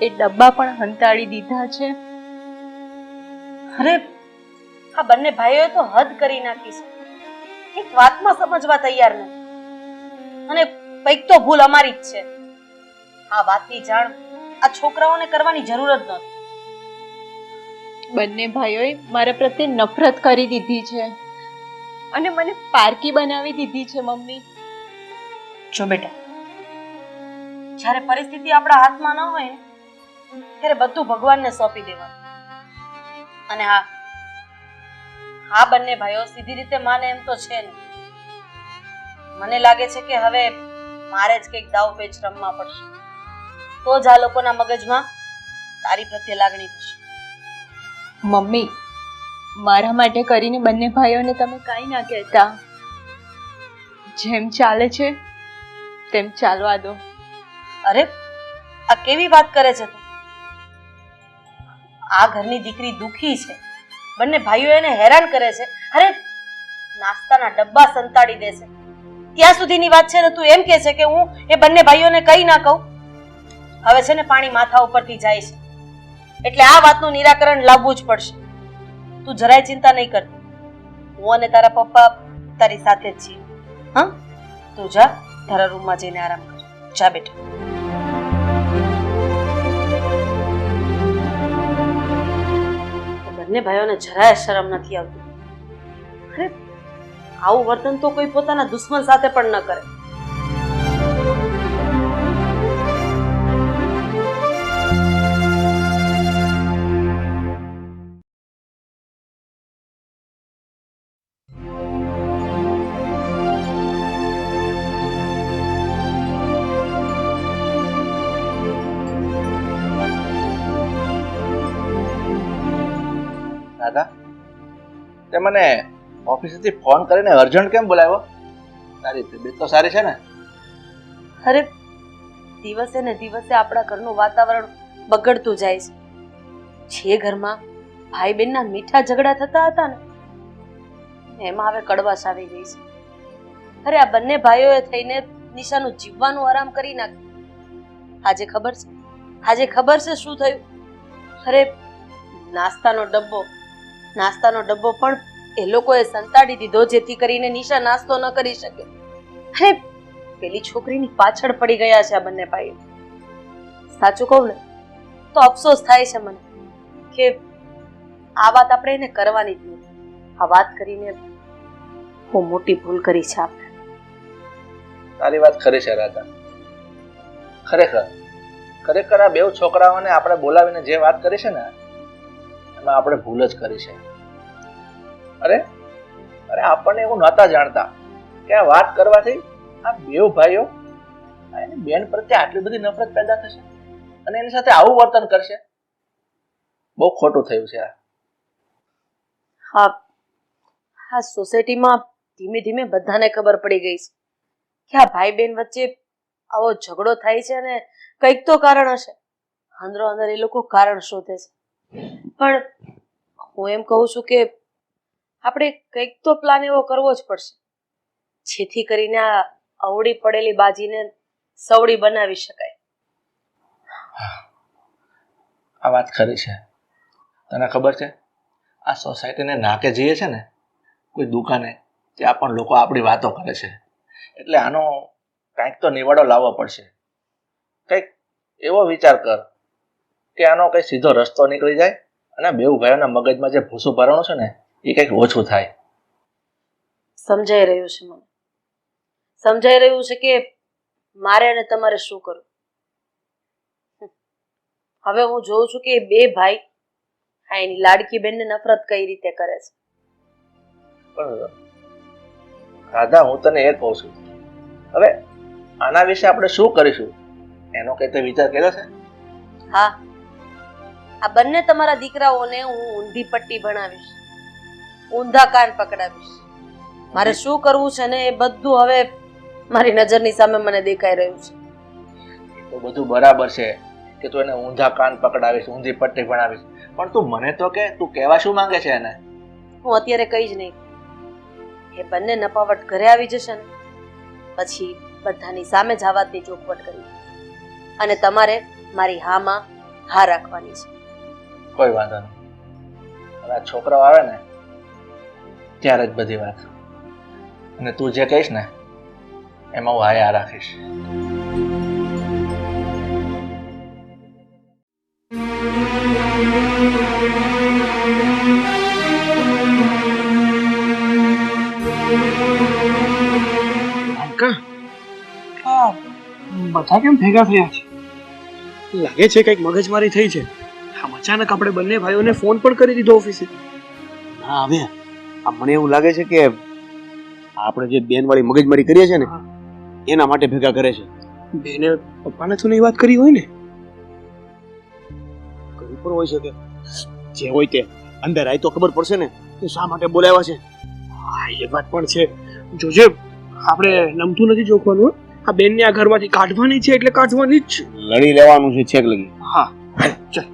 એ ડબ્બા પણ હંતાડી દીધા છે. અરે, આ બંને ભાઈઓએ તો હદ કરી નાખી છે. એક વાતમાં સમજવા તૈયાર નથી અને કંઈક તો ભૂલ અમારી જ છે. આ વાતની જાણ આ છોકરાઓને કરવાની જરૂર જ નહોતી. બંને ભાઈઓએ મારા પ્રત્યે નફરત કરી દીધી છે અને મને પારકી બનાવી દીધી છે. મમ્મી જો બેટા, જ્યારે પરિસ્થિતિ આપણા હાથમાં ન હોય ને ત્યારે બધું ભગવાનને સોંપી દેવાનું. અને હા, બંને ભાઈઓ સીધી રીતે માને એમ તો છે ને. મને લાગે છે કે હવે મારે જ કંઈક દાવ પેચ રમવા પડશે, તો જ આ લોકોના મગજમાં તારી પ્રત્યે લાગણી થશે. મમ્મી, મારા માટે કરીને બંને ભાઈઓને તમે કાંઈ ના કહેતા. જેમ ચાલે છે તેમ ચાલવા દો. અરે, આ કેવી વાત કરે છે તું? આ ઘરની દીકરી દુખી છે, બંને ભાઈઓ એને હેરાન કરે છે. અરે, નાસ્તાના ડબ્બા સંતાડી દેશે ત્યાં સુધીની વાત છે ને તું એમ કહે છે કે હું એ બંને ભાઈઓને કઈ ના કહું? હવે છે ને પાણી માથા ઉપરથી જાય છે એટલે આ વાતનું નિરાકરણ લાવવું જ પડશે. તું જરાય ચિંતા નહીં કરતી, હું અને તારા પપ્પા તારી સાથે જ છીએ. હા, તું જા તારા રૂમમાં જઈને આરામ કર. જા બેટા. બંને ભાઈઓને જરાય શરમ નથી આવતી. અરે, આવું વર્તન તો કોઈ પોતાના દુશ્મન સાથે પણ ન કરે. દાદા, તે મને ઓફિસેથી ફોન કરીને અર્જન્ટ કેમ બોલાવ્યો? તારી તબિયત તો સારી છે ને? અરે દિવસે ને દિવસે આપણા ઘરનું વાતાવરણ બગડતું જાય છે. જે ઘરમાં ભાઈ બહેનના મીઠા ઝઘડા થતા હતા ને એમાં હવે કડવાશ આવી ગઈ છે. અરે આ બંને ભાઈઓએ થઈને નિશાનું જીવવાનું આરામ કરી નાખ્યું. આજે ખબર છે શું થયું? અરે નાસ્તાનો ડબ્બો પણ એ લોકોએ સંતાડી દીધો જેથી કરીને નિશા નાસ્તો ન કરી શકે. અરે પેલી છોકરીની પાછળ પડી ગયા છે આ બંને ભાઈઓ. સાચું કહું ને તો અફસોસ થાય છે મને કે આ વાત આપણે એને કરવાની જ નથી. આ વાત કરીને બહુ મોટી ભૂલ કરી છે આપણે. તારી વાત ખરી છે રાધા. ખરેખર આ બેવ છોકરાઓને આપણે બોલાવીને જે વાત કરી છે ને એમાં આપણે ભૂલ જ કરી છે. અરે આપણને એવું નહોતા જાણતા કે આ વાત કરવાથી આ બેવ ભાઈઓ એની બેન પ્રત્યે આટલી બધી નફરત પેદા થશે અને એની સાથે આવું વર્તન કરશે. બહુ ખોટું થયું છે આ. હા સોસાયટીમાં ધીમે ધીમે બધાને ખબર પડી ગઈ છે કે આ ભાઈ બહેન વચ્ચે આવો ઝઘડો થાય છે અને કંઈક તો કારણ હશે. અંદરો અંદર એ લોકો કારણ શોધે છે. પણ હું એમ કહું છું કે આપણે કંઈક તો પ્લાન એવો કરવો જ પડશે જેથી કરીને આ અવળી પડેલી બાજીને સવડી બનાવી શકાય. આ વાત ખરી છે. તને ખબર છે આ સોસાયટીને નાકે જઈએ છે ને કોઈ દુકાને ત્યાં પણ લોકો આપણી વાતો કરે છે. એટલે આનો કંઈક તો નિવાડો લાવવો પડશે. કંઈક એવો વિચાર કર કે આનો કંઈ સીધો રસ્તો નીકળી જાય અને બેઉ ભાઈઓના મગજમાં જે ભૂસું ભરણું છે ને એ કંઈક ઓછું થાય. સમજાઈ રહ્યું છે મને. સમજાઈ રહ્યું છે કે મારે અને તમારે શું કરવું. હવે હું જોઉં છું કે બે ભાઈ એની લાડકી બેનને નફરત કઈ રીતે કરે છે. પણ રાધા, હું તને એ કહું છું, હવે આના વિશે આપણે શું કરીશું એનો કઈ તો વિચાર કર્યો છે? હા, આ બંને તમારા દીકરાઓને હું ઊંધી પટ્ટી ભણાવીશ, ઊંધા કાન પકડાવીશ. મારે શું કરવું છે ને એ બધું હવે મારી નજરની સામે મને દેખાઈ રહ્યું છે. તો બધું બરાબર છે કે તું એને ઊંધા કાન પકડાવીશ, ઊંધી પટ્ટી ભણાવીશ, પણ તું મને તો કે તું કહેવા શું માંગે છે એને? હું અત્યારે કઈ જ નહીં. એ બંને નપાવટ ઘરે આવી જશે ને પછી બધાની સામે જ આ વાતની ચોખવટ કરી અને તમારે મારી હામાં હા રાખવાની છે. કોઈ વાંધો નહીં. હવે આ છોકરાઓ આવે ને ત્યારે જ બધી વાત, અને તું જે કહીશ ને એમાં હું હા રાખીશ. બધા કેમ ભેગા થયા છે? લાગે છે કઈક મગજમારી થઈ છે. આમ અચાનક આપણે બંને ભાઈઓને ફોન પણ કરી દીધો ઓફિસે. ના હવે મને એવું લાગે છે કે આપણે જે બેન વાળી મગજમારી કરીએ છે ને એના માટે ભેગા કરે છે. બેને પપ્પાને તો નહીં વાત કરી હોય ને? કરી પણ હોય શકે. જે હોય તે અંદર આવી તો ખબર પડશે ને કે શા માટે બોલાવ્યા છે. હા, એ વાત પણ છે. જોજે, આપણે નમતું નથી જોખવાનું. આ બેનને આ ઘરમાંથી કાઢવાની છે એટલે કાઢવાની જ છે. લડી લેવાનું છે છેક લગી. હા, ચાલ.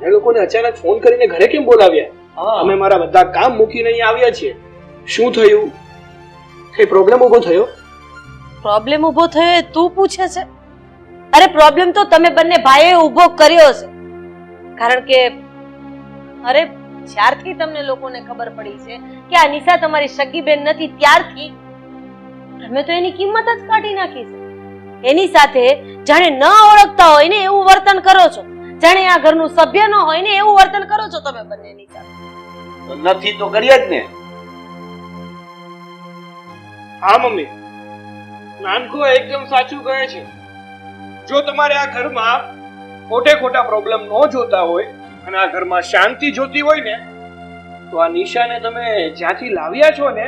તમે લોકોને અચાનક ફોન કરીને ઘરે કેમ બોલાવ્યા? અમે મારા બધા કામ મૂકીને અહીં આવ્યા છીએ. શું થયું? કઈ પ્રોબ્લેમ ઊભો થયો? પ્રોબ્લેમ ઊભો થયો એ તું પૂછે છે? અરે પ્રોબ્લેમ તો તમે બંને ભાઈઓએ ઊભો કર્યો છે. કારણ કે અરે જ્યારથી તમને લોકોને ખબર પડી છે કે આ નિશા તમારી સગી બેન નથી ત્યારથી તમે તો એની કિંમત જ કાઢી નાખી છે. એની સાથે જાણે ન ઓળખતા હોય ને એવું વર્તન કરો છો, જાણે આ ઘરનું સભ્ય ન હોય ને એવું વર્તન કરો છો તમે બંને એની સાથે. નથી તો કરીએ જ ને. હા મમ્મી, નાનકો એકદમ સાચું કહે છે. જો તમારે આ ઘરમાં ખોટે ખોટા પ્રોબ્લેમ ન જોતા હોય અને આ ઘરમાં શાંતિ જોતી હોય ને તો આ નિશાને તમે જ્યાંથી લાવ્યા છો ને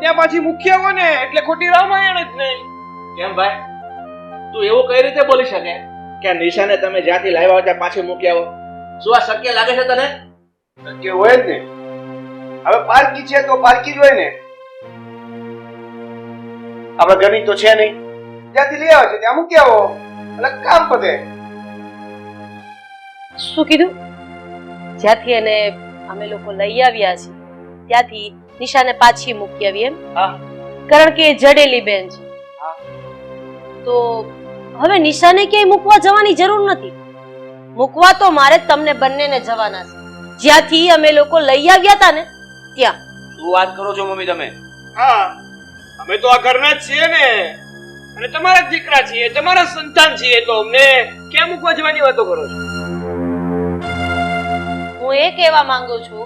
ત્યાં પાછી મૂકી આવો ને, એટલે ખોટી રામાયણ જ નહીં. કેમ ભાઈ, તું એવું કઈ રીતે બોલી શકે કે આ નિશાને તમે જ્યાંથી લાવ્યા હોય ત્યાં પાછી મૂકી આવો? શું આ શક્ય લાગે છે તને? કે હોય જ ને. હવે પારકી છે તો પારકી જ હોય ને. આપણા ઘરની તો છે નહીં, જ્યાંથી લઈ આવે છે ત્યાં મૂકી આવો એટલે કામ પતે. શું કીધું? જ્યાંથી એને અમે લોકો લઈ આવ્યા છીએ ત્યાંથી નિશાને પાછી મૂકી આવી એમ? હા. કારણ કે એ જડેલી બેન છે. તો હવે નિશાને ક્યાંય મૂકવા જવાની જરૂર નથી. મૂકવા તો મારે તમને બંનેને જવાના છે, જ્યાંથી અમે લોકો લઈ આવ્યા હતા ને ત્યાં. શું વાત કરો છો મમ્મી તમે? હા, અમે તો આ ઘરના જ છીએ ને, અને તમારા જ દીકરા છીએ, તમારા સંતાન છીએ, તો અમને ક્યાં મૂકવા જવાની વાતો કરો છો? હું એ કહેવા માંગુ છું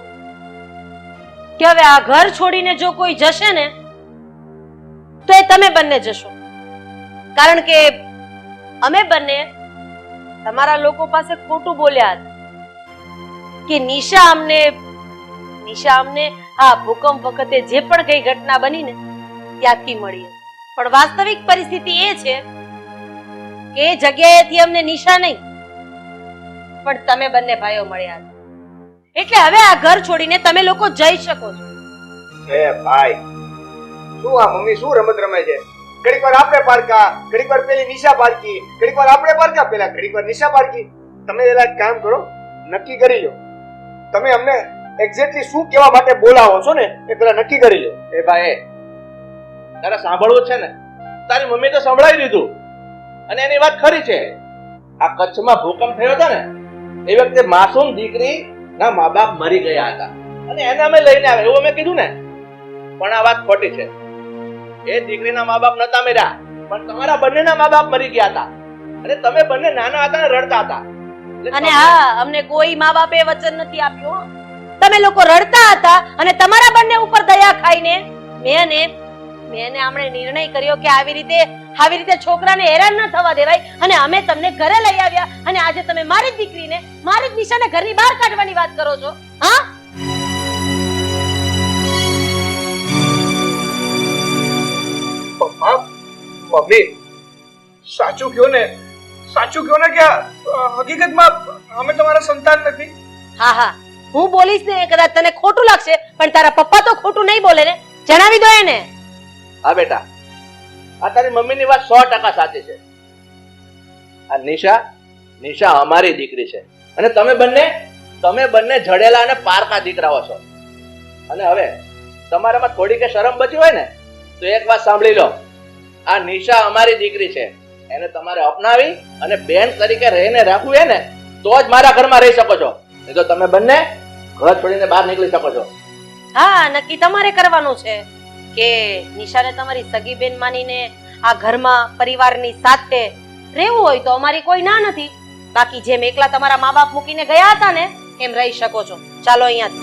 કે હવે આ ઘર છોડીને જો કોઈ જશે ને તો એ તમે બંને જશો. કારણ કે અમે બંને તમારા લોકો પાસે ખોટું બોલ્યા હતા કે નિશા અમને આ ભૂકંપ વખતે જે પણ કઈ ઘટના બની ને ત્યાંથી મળી. પણ વાસ્તવિક પરિસ્થિતિ એ છે કે એ જગ્યાએથી અમને નિશા નહીં પણ તમે બંને ભાઈઓ મળ્યા હતા. એટલે હવે આ ઘર છોડીને તમે લોકો જઈ શકો છો. એ ભાઈ, શું આ મમ્મી શું રમત રમે છે? ઘડીક વાર આપણે પારકા, ઘડીક વાર પેલી નિશા પારકી, ઘડીક વાર આપણે પારકા, પેલા ઘડીક વાર નિશા પારકી. તમે એલા એક કામ કરો, નક્કી કરી લો. તમે અમને એક્ઝેક્ટલી શું કહેવા માટે બોલાવો છો ને એ પેલા નક્કી કરી લો. એ ભાઈ, તારે સાંભળવું છે ને? તારી મમ્મી તો સંભળાવી દીધું અને એની વાત ખરી છે. આ કચ્છમાં ભૂકંપ થયો હતો ને એ વખતે માસૂમ દીકરી ના મા બાપ મરી ગયા હતા અને એને અમે લઈને આવ્યા એવું અમે કીધું ને. પણ આ વાત ખોટી છે. એ દીકરીના મા બાપ નતા મર્યા, પણ તમારા બંનેના મા બાપ મરી ગયા હતા અને તમે બંને નાના હતા ને રડતા હતા. અને હા, અમને કોઈ મા બાપે વચન નથી આપ્યું. તમે લોકો રડતા હતા અને તમારા બંને ઉપર દયા ખાઈને મેં આમણે નિર્ણય કર્યો કે આવી રીતે છોકરાને હેરાન ન થવા દેવાય અને અમે તમને ઘરે લઈ આવ્યા અને આજે તમે મારી જ દીકરીને, મારી જ નિશાને ઘરની બહાર કાઢવાની વાત કરો છો. હા, પપ્પા, મમ્મી, સાચું કહો ને કે હકીકતમાં અમે તમારા સંતાન નથી. હા, હું બોલીશ ને કદાચ તને ખોટું લાગશે પણ તારા પપ્પા તો ખોટું નહીં બોલે ને. જણાવી દો એને. હા બેટા, આ તારી મમ્મીની વાત 100% સાચી છે. આ નિશા અમારી દીકરી છે અને તમે બંને જડેલા અને પારકા દીકરાઓ છો. અને હવે તમારામાં થોડી કે શરમ બચી હોય ને તો એક વાત સાંભળી લો. આ નિશા અમારી દીકરી છે, એને તમારે અપનાવી અને બેન તરીકે રહીને રાખવું હે ને તો જ મારા ઘરમાં રહી શકો છો, નહીં તો તમે બંને ઘર છોડીને બહાર નીકળી શકો છો. હા, નક્કી તમારે કરવાનું છે કે નિશાને તમારી સગી બેન માનીને આ ઘરમાં પરિવારની સાથે રહેવું હોય તો અમારી કોઈ ના નથી. બાકી જેમ એકલા તમારા મા બાપ મૂકીને ગયા હતા ને એમ રહી શકો છો. ચાલો અહીંયા.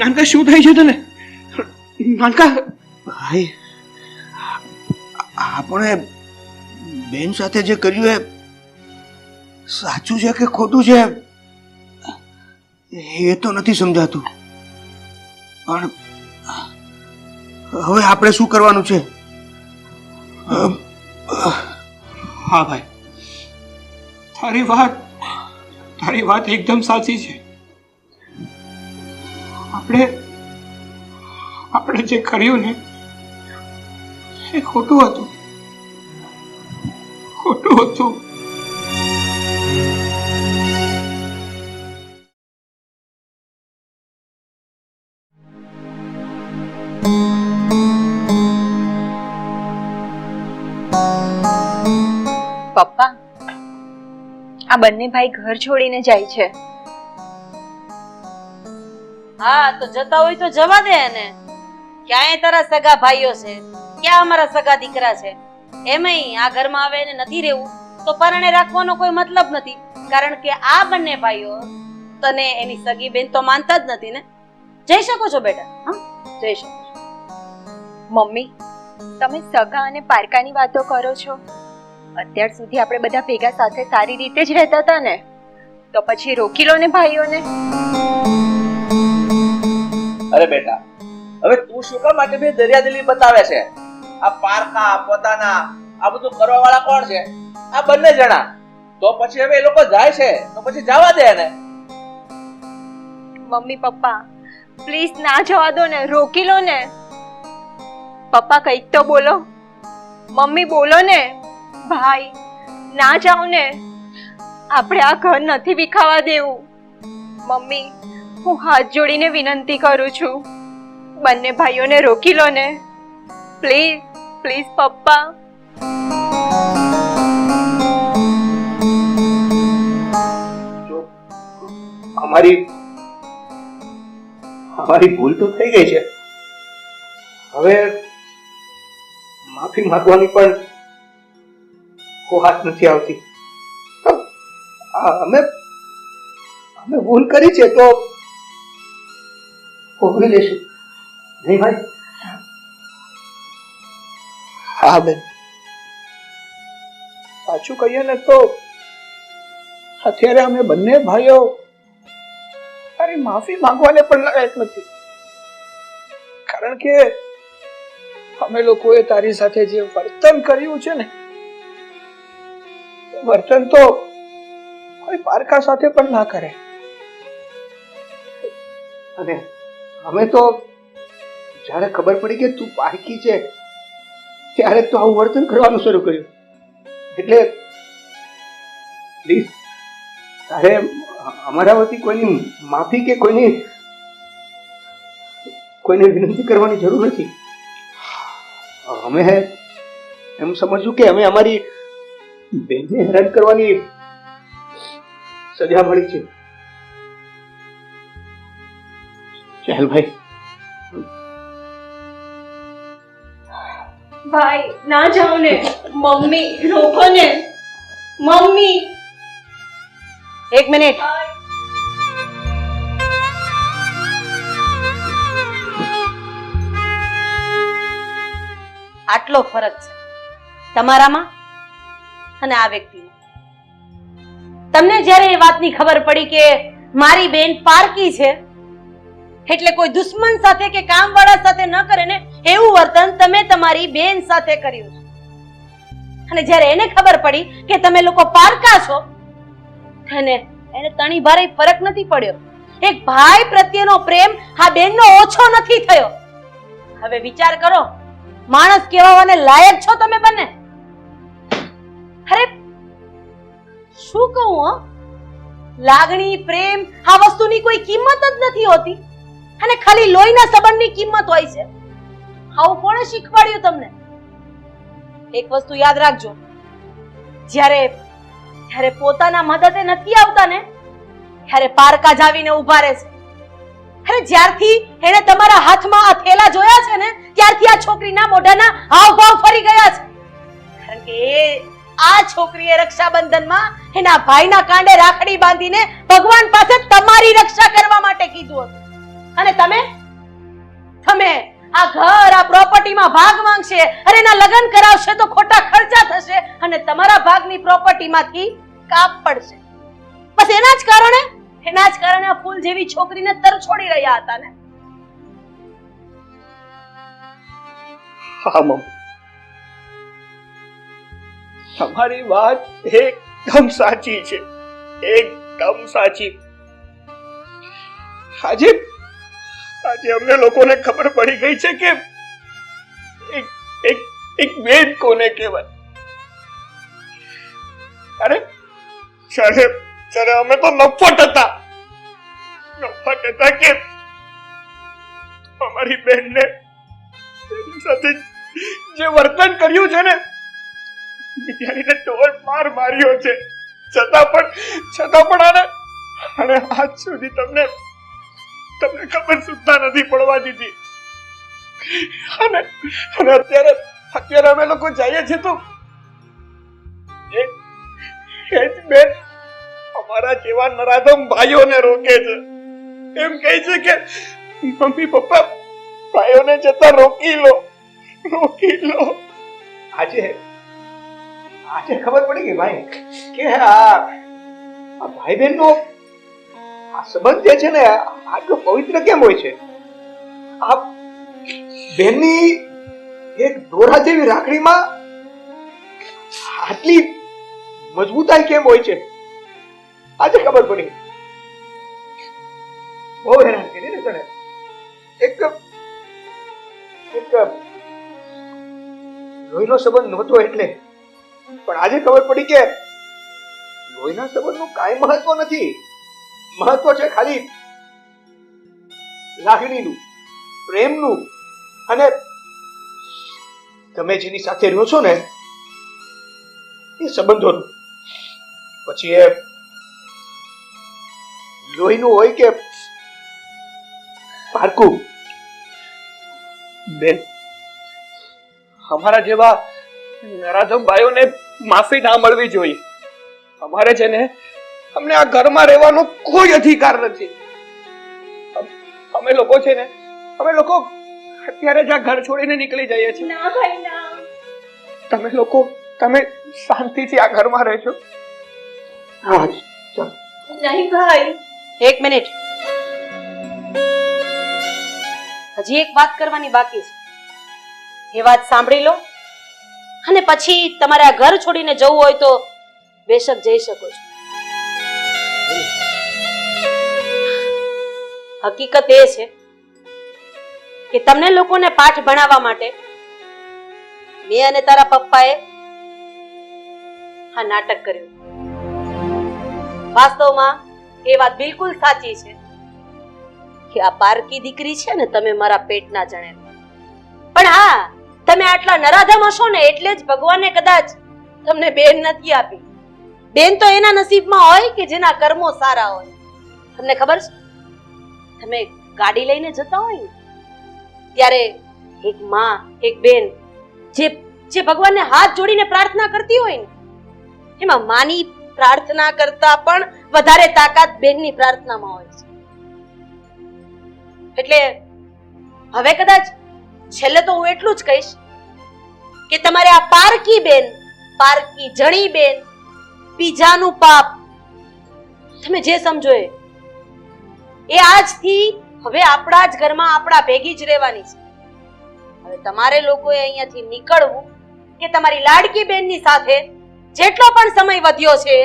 નાનકા શું થાય છે તને? નાનકા ભાઈ, આપણે બેન સાથે જે કર્યું એ સાચું છે કે ખોટું છે એ તો નથી સમજાતું. પણ હવે આપણે શું કરવાનું છે? હા ભાઈ, તારી વાત એકદમ સાચી છે. આપણે જે કર્યું ને એ ખોટું હતું. પપ્પા, આ બંને ભાઈ ઘર છોડીને જાય છે. હા તો જતા હોય તો જવા દે એને. ક્યાંય તારા સગા ભાઈઓ છે, ક્યાં અમારા સગા દીકરા છે. એમાંય આ ઘરમાં આવે એને નથી રહેવું તો પરણે રાખવાનો કોઈ મતલબ નથી, કારણ કે આ બંને ભાઈઓ તને એની સગી બેન તો માનતા જ નથી ને. જઈ શકો છો બેટા, હા જઈ શકો છો. મમ્મી, તમે સગા અને પારકાની વાતો કરો છો. અત્યાર સુધી આપણે બધા ભેગા સાથે સારી રીતે જ રહેતા હતા ને, તો પછી રોકી લો ને ભાઈઓને. અરે બેટા, હવે તું શું કામ માટે બે દરિયાદિલી બતાવે છે? આ પારકા પોતાના આ બધું કરવા વાળા કોણ છે? આ બંને જણા. તો પછી હવે એ લોકો જાય છે તો પછી જવા દે એને. મમ્મી પપ્પા, પ્લીઝ ના જવા દો ને, રોકી લો ને. પપ્પા કંઈક તો બોલો. મમ્મી બોલો ને. ભાઈ ના જાઓ ને, આપણે આ ઘર નથી વિખાવા દેવું. મમ્મી, હું હાથ જોડીને વિનંતી કરું છું, બંને ભાઈઓને રોકી લો ને, પ્લીઝ પ્લીઝ પપ્પા. જો અમારી ભૂલ તો થઈ ગઈ છે. હવે માફી માંગવાની પણ વાત નથી આવતી. અમે ભૂલ કરી છે તો ભોગવી લેશું. નહીં ભાઈ? હા બેન, સાચું કહીએ ને તો અત્યારે અમે બંને ભાઈઓ તારી માફી માંગવાને પણ લાયક નથી, કારણ કે અમે લોકોએ તારી સાથે જે વર્તન કર્યું છે ને, વર્તન તો કોઈ પારકા સાથે પણ ના કરે. અને અમે તો જ્યારે ખબર પડી કે તું પારકી છે ત્યારે તો આવું વર્તન કરવાનું શરૂ કર્યું. એટલે પ્લીઝ તારે અમારા વતી કોઈની માફી કે કોઈને વિનંતી કરવાની જરૂર નથી. અમે એમ સમજ્યું કે અમે અમારી બેનને હેરાન કરવાની સજા મળી છે. ચાલ ભાઈ. ભાઈ ના જાઓ ને. મમ્મી રોકો ને. મમ્મી એક મિનિટ. આટલો ફરક છે તમારામાં અને આ વ્યક્તિમાં. તમને જ્યારે એ વાતની ખબર પડી કે મારી બેન પારકી છે એટલે કોઈ દુશ્મન સાથે કે કામવાળા સાથે ન કરે ને એવું વર્તન તમે તમારી બેન સાથે કર્યું છે. અને જ્યારે એને ખબર પડી કે તમે લોકો પારકા છો, એને તણી ભારે ફરક નથી પડ્યો. એક ભાઈ પ્રત્યેનો પ્રેમ આ બેનનો ઓછો નથી થયો. હવે વિચાર કરો, માણસ કહેવાને લાયક છો તમે બંને? અરે શું કહું, લાગણી પ્રેમ આ વસ્તુની કોઈ કિંમત જ નથી હોતી, અને ખાલી લોહીના સંબંધની કિંમત હોય છે. આવું કોણે શીખવાડ્યું તમને? એક વસ્તુ યાદ રાખજો, જ્યારે પોતાના મદદે નથી આવતા ને ત્યારે પારકા જાવીને ઉભા રહે છે. અરે જ્યારથી એને તમારા હાથમાં આ થેલા જોયા છે ને ત્યારથી આ છોકરીના મોઢાના હાવભાવ ફરી ગયા છે. કારણ કે આ છોકરીએ રક્ષાબંધનમાં એના ભાઈના કાંડે રાખડી બાંધીને ભગવાન પાસે તમારી રક્ષા કરવા માટે કીધું હતું. અને તમે આ ઘર આ પ્રોપર્ટીમાં ભાગ માંગશે, અરે એના લગ્ન કરાવશે તો ખોટા ખર્ચા થશે અને તમારા ભાગની પ્રોપર્ટીમાંથી કાપ પડશે. બસ એના જ કારણે આ ફૂલ જેવી છોકરીને તરછોડી રહ્યા હતા ને. હા મમ્મી, તમારી વાત એકદમ સાચી છે, એકદમ સાચી. આજે અમને લોકોને ખબર પડી ગઈ છે કે એક બેન કોને કહેવાય. અરે જ્યારે અમે તો નફટ હતા કે અમારી બેનને સાથે જે વર્તન કર્યું છે ને બિચારીને ઢોર માર માર્યો છે, છતાં પણ આને આજ સુધી તમને ખબર સુદ્ધા નથી પડવા દીધી. અને અત્યારે અમે લોકો જઈએ છીએ તો એ જ બેન અમારા જેવા નરાધમ ભાઈઓને રોકે છે. એમ કહે છે કે મમ્મી પપ્પા ભાઈઓને જતા રોકી લો. આજે ખબર પડી ગઈ ભાઈ કે આ ભાઈ બહેન નો આ સંબંધ જે છે ને આટલો પવિત્ર કેમ હોય છે. આ બેનની એક દોરા જેવી રાખડીમાં આટલી મજબૂતાઈ કેમ હોય છે આજે ખબર પડી. બહુ હેરાન કરી ને તને. એક લોહીનો સંબંધ નહોતો એટલે, પણ આજે ખબર પડી કે લોહીના સંબંધનું કાંઈ મહત્વ નથી. મહત્વ છે ખાલી લાગણીનું, પ્રેમનું, અને તમે જેની સાથે રહ્યો છો ને એ સંબંધોનું. પછી એ લોહીનું હોય કે પારકું. બેન, અમારા જેવા નરાધમ ભાઈઓને માફી ના મળવી જોઈએ. અમારે છે ને અમને આ ઘરમાં રહેવાનો કોઈ અધિકાર નથી. અમે લોકો છે ને અત્યારે જ આ ઘર છોડીને નીકળી જઈએ છીએ. ના ભાઈ ના. તમે શાંતિથી આ ઘરમાં રહેજો. હા નહીં ભાઈ. એક મિનિટ, હજી એક વાત કરવાની બાકી છે. એ વાત સાંભળી લો અને પછી તમારે આ ઘર છોડીને જવું હોય તો બેશક જઈ શકો છો. હકીકત એ છે કે તમને લોકોને પાઠ ભણાવવા માટે મેં અને તારા પપ્પાએ આ નાટક કર્યું. વાસ્તવમાં એ વાત બિલકુલ સાચી છે કે આ પારકી દીકરી છે ને તમે મારા પેટના જણે. પણ હા, તમે આટલા નરાધમ હશો ને એટલે જ ભગવાને કદાચ તમને બેન નથી આપી. બેન તો એના નસીબમાં હોય કે જેના કર્મો સારા હોય. તમને ખબર છે, તમે ગાડી લઈને જતા હોય ને ત્યારે એક માં, એક બેન જે ભગવાનને હાથ જોડીને પ્રાર્થના કરતી હોય ને એમાં માની પ્રાર્થના કરતા પણ વધારે તાકાત બેનની પ્રાર્થનામાં હોય છે. એટલે હવે કદાચ છેલ્લે તો હું એટલું જ કહીશ કે તમારે આ પારકી બેન, પારકી જણી બેન, બીજાનું પાપ, તમે જે સમજો એ આજથી હવે આપણા જ ઘરમાં આપણા ભેગી જ રહેવાની છે. હવે તમારે લોકોએ અહીંયાથી નીકળવું કે તમારી લાડકી બેનની સાથે જેટલો પણ સમય વધ્યો છે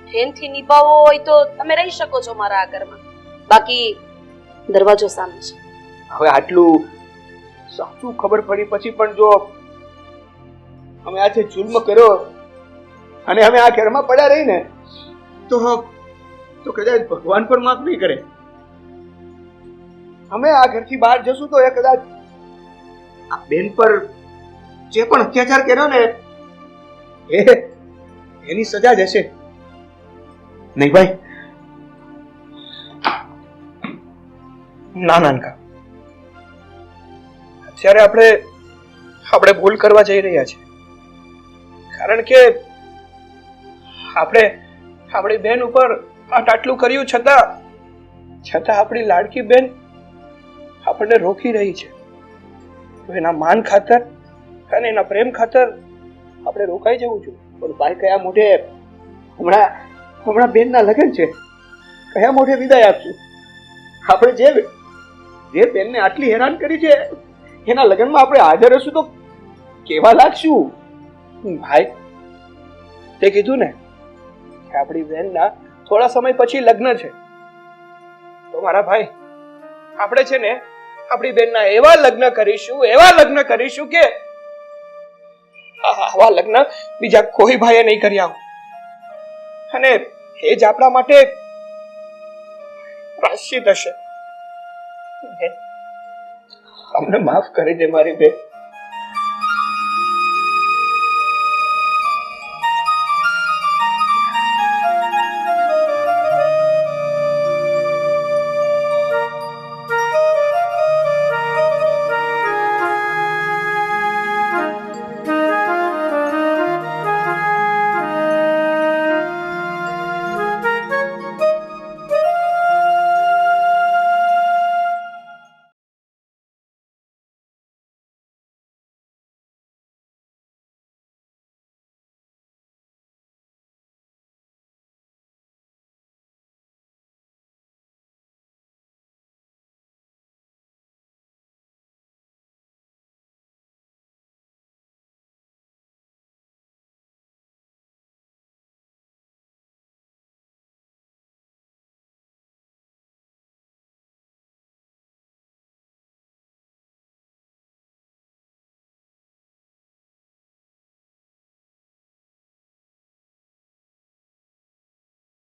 પ્રેમથી નિભાવવો હોય તો તમે રહી શકો છો મારા આ ઘરમાં. બાકી દરવાજો સામે છે. હવે આટલું સાચું ખબર પડી પછી પણ જો અમે આજે જુલ્મ કર્યો અને અમે આ ઘરમાં પડ્યા રહીને તો કદાચ ભગવાન પણ માફ નહીં કરે. અમે આ ઘરથી બહાર જશું તો એ કદાચ આ બેન પર જે પણ અત્યાચાર કર્યો ને એની સજા જ હશે. નહીં ભાઈ? ના નાનકા, અત્યારે આપણે ભૂલ કરવા જઈ રહ્યા છીએ. કારણ કે આપણી બેન ઉપર આટલું કર્યું છતાં આપણી લાડકી બેન આપણને રોકી રહી છે. તો એના માન ખાતર અને એના પ્રેમ ખાતર આપણે રોકાઈ જવું જોઈએ. પણ ભાઈ કયા મોઢે હમણાં બેનના લગ્ન છે, કયા મોઢે વિદાય આપશું? આપણે જે બેનને આટલી હેરાન કરી છે એના લગ્નમાં આપણે હાજર હશું તો કેવા લાગશું? ભાઈ, તે કીધું ને કે આપણી બેનના થોડા સમય પછી લગ્ન છે. તો મારા ભાઈ, આપણે છે ને આપણી બેનના એવા લગ્ન કરીશું કે આવા લગ્ન બીજા કોઈ ભાઈએ નહીં કર્યા હોય. અને એ જ આપણા માટે પ્રાયશ્ચિત હશે. અમને માફ કરી દે મારી બેન.